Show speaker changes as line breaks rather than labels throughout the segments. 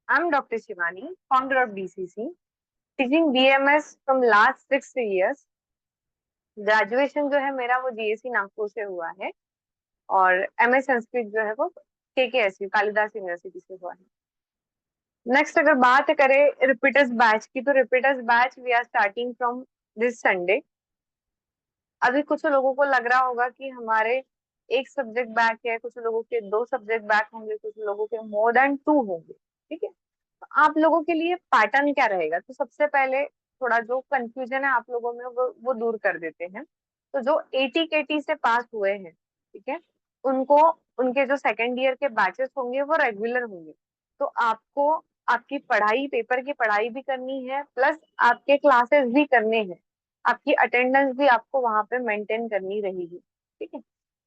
I'm Dr. Shivani, founder of DCC, teaching BMS from last 6 years. Graduation जो है मेरा वो जीएससी नागपुर से हुआ है और एमए संस्कृत जो है वो केकेएसयू कालिदास यूनिवर्सिटी से हुआ है। नेक्स्ट अगर बात करें रिपीटर्स बैच की, तो repeaters batch we are starting from this Sunday. अभी कुछ लोगों को लग रहा होगा कि हमारे एक सब्जेक्ट बैक है, कुछ लोगों के दो सब्जेक्ट बैक होंगे, कुछ लोगों के मोर देन टू होंगे। ठीक है, तो आप लोगों के लिए पैटर्न क्या रहेगा? तो सबसे पहले थोड़ा जो कंफ्यूजन है आप लोगों में वो दूर कर देते हैं। तो जो 80 केटी से पास हुए हैं, ठीक है, उनको उनके जो सेकेंड ईयर के बैचेस होंगे वो रेगुलर होंगे। तो आपको आपकी पढ़ाई, पेपर की पढ़ाई भी करनी है, प्लस आपके क्लासेस भी करने हैं, आपकी अटेंडेंस भी आपको वहां पे मेंटेन करनी रहेगी। ठीक है।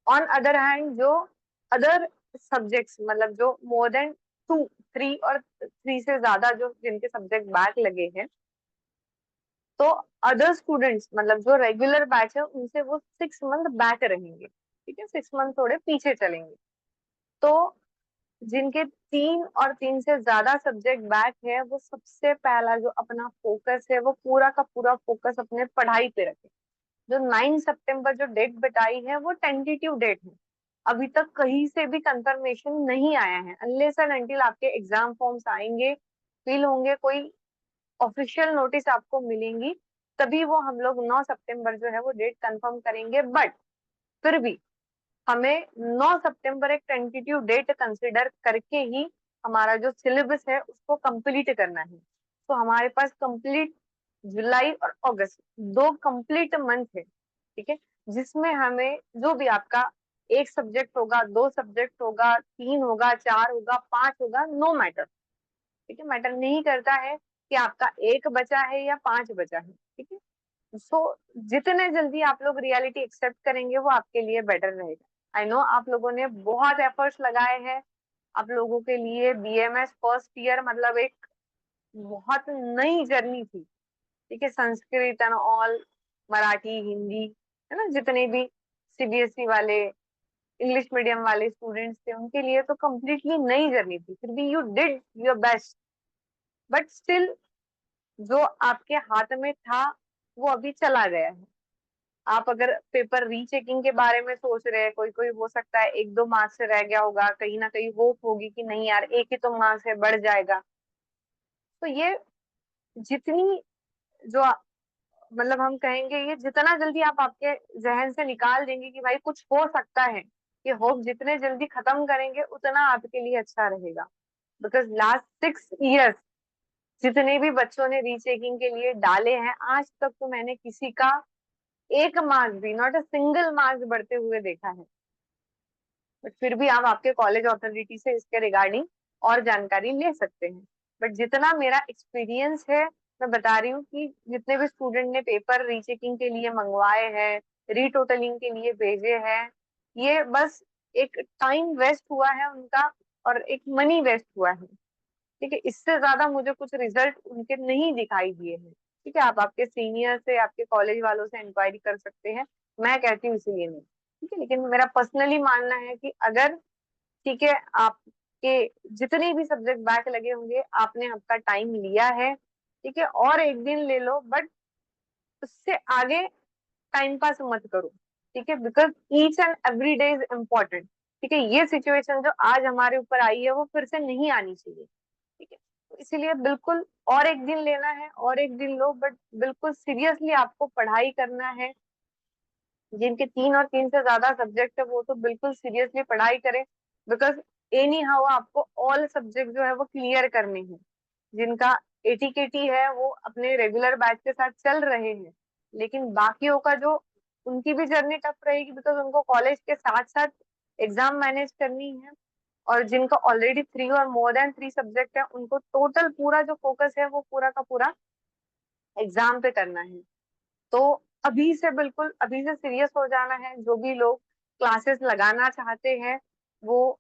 ऑन अदर हैंड जो अदर सब्जेक्ट्स, मतलब जो मोर देन टू, थ्री और थ्री से ज्यादा जो जिनके सब्जेक्ट बैक लगे हैं, तो अदर स्टूडेंट्स मतलब जो रेगुलर बैच है उनसे वो 6 मंथ बैक रहेंगे। ठीक है, 6 मंथ थोड़े पीछे चलेंगे। तो जिनके 3 और 3 से ज्यादा सब्जेक्ट बैक है, वो सबसे पहला जो अपना फोकस है वो पूरा का पूरा फोकस अपने पढ़ाई पे रखें। जो 9 सितंबर जो डेट बताई है वो टेंटेटिव डेट है, अभी तक कहीं से भी कंफर्मेशन नहीं आया है। अनलेस एंड अनटिल आपके एग्जाम फॉर्म्स आएंगे, फिल होंगे, कोई ऑफिशियल नोटिस आपको मिलेंगी, तभी वो हम लोग 9 सितंबर जो है वो डेट कंफर्म करेंगे। बट फिर भी हमें 9 सितंबर एक टेंटेटिव डेट कंसिडर करके ही हमारा जो सिलेबस है उसको कंप्लीट करना है। तो हमारे पास कंप्लीट जुलाई और अगस्त, 2 कंप्लीट मंथ है। ठीक है, जिसमें हमें जो भी आपका एक सब्जेक्ट होगा, दो सब्जेक्ट होगा, तीन होगा, चार होगा, पांच होगा, नो मैटर। ठीक है, मैटर नहीं करता है कि आपका एक बचा है या पांच बचा है। ठीक है, सो जितने जल्दी आप लोग रियलिटी एक्सेप्ट करेंगे वो आपके लिए बेटर रहेगा। आई नो आप लोगों ने बहुत एफर्ट्स लगाए हैं, आप लोगों के लिए बीएमएस फर्स्ट ईयर मतलब एक बहुत नई जर्नी थी। ठीक है, संस्कृत एंड ऑल, मराठी, हिंदी, है ना, जितने भी सीबीएसई वाले, इंग्लिश मीडियम वाले स्टूडेंट्स थे उनके लिए तो कम्प्लीटली नई जर्नी थी। फिर भी you did your best, but still जो आपके हाथ में था वो अभी चला गया है। आप अगर पेपर रीचेकिंग के बारे में सोच रहे हैं, कोई कोई हो सकता है एक दो मार्क्स से रह गया होगा, कहीं ना कहीं होप होगी कि नहीं यार एक ही तो मार्क्स है, बढ़ जाएगा। तो ये जितनी जो मतलब हम कहेंगे, ये जितना जल्दी आप आपके जहन से निकाल देंगे कि भाई कुछ हो सकता है, ये होप जितने जल्दी खत्म करेंगे उतना आपके लिए अच्छा रहेगा। बिकॉज लास्ट 6 इयर्स जितने भी बच्चों ने रीचेकिंग के लिए डाले हैं, आज तक तो मैंने किसी का एक मार्क्स भी, नॉट अ सिंगल मार्क्स बढ़ते हुए देखा है। बट फिर भी आप आपके कॉलेज अथॉरिटी से इसके रिगार्डिंग और जानकारी ले सकते हैं। बट जितना मेरा एक्सपीरियंस है, मैं बता रही हूँ कि जितने भी स्टूडेंट ने पेपर रीचेकिंग के लिए मंगवाए हैं, रीटोटलिंग के लिए भेजे हैं, ये बस एक टाइम वेस्ट हुआ है उनका और एक मनी वेस्ट हुआ है। ठीक है, इससे ज्यादा मुझे कुछ रिजल्ट उनके नहीं दिखाई दिए हैं। ठीक है, आप आपके सीनियर से, आपके कॉलेज वालों से इंक्वायरी कर सकते हैं, मैं कहती हूँ इसीलिए नहीं। ठीक है, लेकिन मेरा पर्सनली मानना है कि अगर, ठीक है, आपके जितने भी सब्जेक्ट बैक लगे होंगे, आपने आपका टाइम लिया है, ठीक है, और एक दिन ले लो, बट उससे आगे टाइम पास मत करो। ठीक है, because each and every day is important. ठीक है, ये सिचुएशन जो आज हमारे ऊपर आई है वो फिर से नहीं आनी चाहिए। ठीक है, तो इसीलिए बिल्कुल और एक दिन लेना है और एक दिन लो, बट बिल्कुल सीरियसली आपको पढ़ाई करना है। जिनके 3 और 3 से ज्यादा सब्जेक्ट है वो तो बिल्कुल सीरियसली पढ़ाई करें, बिकॉज एनी हाउ आपको ऑल सब्जेक्ट जो है वो क्लियर करने हैं। जिनका एटीकेटी है वो अपने रेगुलर बैच के साथ चल रहे हैं, लेकिन बाकियों का जो, उनकी भी जर्नी टफ रहेगी, बिकॉज उनको कॉलेज के साथ साथ एग्जाम मैनेज करनी है। और जिनका ऑलरेडी 3 और मोर देन 3 सब्जेक्ट है, उनको टोटल पूरा जो फोकस है वो पूरा का पूरा एग्जाम पे करना है। तो अभी से, बिल्कुल अभी से सीरियस हो जाना है। जो भी लोग क्लासेस लगाना चाहते हैं, वो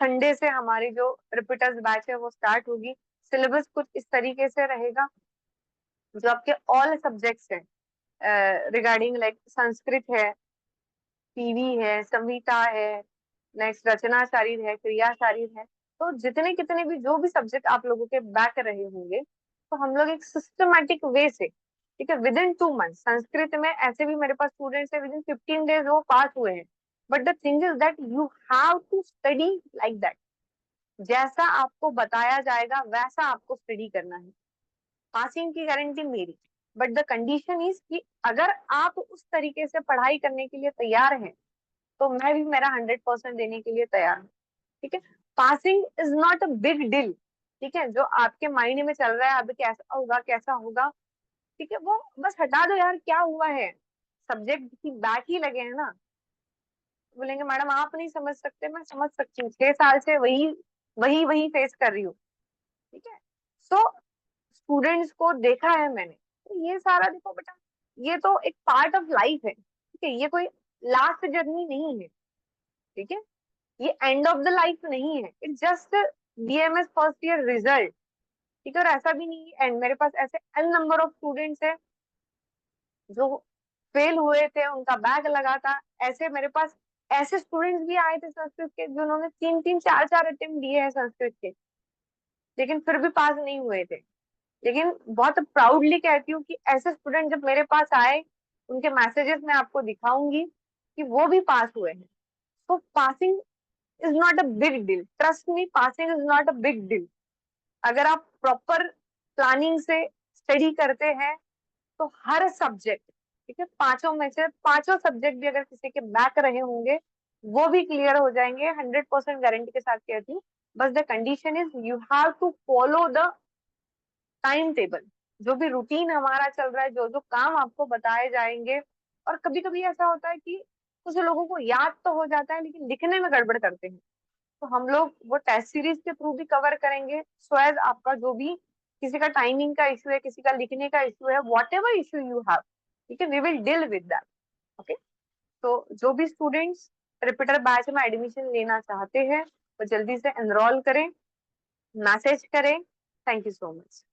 संडे से हमारी जो रिपीटर्स बैच है वो स्टार्ट होगी। सिलेबस कुछ इस तरीके से रहेगा, जो आपके ऑल सब्जेक्ट्स हैं रिगार्डिंग, लाइक संस्कृत है, पीवी है, संहिता है, नेक्स्ट रचना शारीर है, क्रिया शारीर है, तो जितने कितने भी जो भी सब्जेक्ट आप लोगों के बैक रहे होंगे, तो हम लोग एक सिस्टमेटिक वे से, ठीक है, विद इन 2 मंथ, संस्कृत में ऐसे भी मेरे पास स्टूडेंट्स है विद इन 15 डेज वो पास हुए हैं। But the thing is that you have to study like that, जैसा आपको बताया जाएगा वैसा आपको स्टडी करना है। पासिंग की गारंटी मेरी, बट द कंडीशन इज कि अगर आप उस तरीके से पढ़ाई करने के लिए तैयार हैं, तो मैं भी मेरा 100% देने के लिए तैयार हूँ। ठीक है, passing is not a big deal. ठीक है, जो आपके माइंड में चल रहा है अभी कैसा होगा कैसा होगा, ठीक है, वो बस हटा दो यार। क्या हुआ है, सब्जेक्ट की बैक ही लगे हैं ना। बोलेंगे मैडम आप नहीं समझ सकते, मैं समझ सकती हूँ, 6 साल से वही वही वही फेस कर रही हूँ। ठीक है, सो स्टूडेंट्स को देखा है मैंने, तो ये सारा देखो बेटा, ये तो एक पार्ट ऑफ लाइफ है। ठीक है, ये कोई लास्ट जर्नी नहीं है। ठीक है, ये एंड ऑफ द लाइफ नहीं है, it's just BMS first year result. ठीक है, और ऐसा भी नहीं है, एंड मेरे पास ऐसे एन नंबर ऑफ स्टूडेंट्स है जो फेल हुए थे, उनका बैग लगा था। ऐसे मेरे पास ऐसे स्टूडेंट्स भी आए थे संस्कृत के जिन्होंने 3 3 4 4 अटेम्प्ट दिए हैं संस्कृत के, लेकिन फिर भी पास नहीं हुए थे। लेकिन बहुत प्राउडली कहती हूँ कि ऐसे स्टूडेंट जब मेरे पास आए, उनके मैसेजेस मैं आपको दिखाऊंगी कि वो भी पास हुए हैं। तो passing is not a big deal, trust me, passing is not a big deal. अगर आप प्रॉपर प्लानिंग से स्टडी करते हैं, तो हर सब्जेक्ट, ठीक है, पांचों में से पांचों सब्जेक्ट भी अगर किसी के बैक रहे होंगे, वो भी क्लियर हो जाएंगे, 100% गारंटी के साथ कहती हूँ। बस the condition is you have to follow the time table, जो भी रूटीन हमारा चल रहा है, जो जो काम आपको बताए जाएंगे। और कभी कभी ऐसा होता है कि कुछ लोगों को याद तो हो जाता है लेकिन लिखने में गड़बड़ करते हैं, तो हम लोग वो टेस्ट सीरीज के थ्रू भी कवर करेंगे। सो एज आपका जो भी, किसी का टाइमिंग का इशू है, किसी का लिखने का इशू है, whatever issue you have, ठीक है, we will deal with that. Okay, तो जो भी स्टूडेंट्स रिपीटर बैच में एडमिशन लेना चाहते हैं वो जल्दी से एनरोल करें, मैसेज करें। Thank you so much.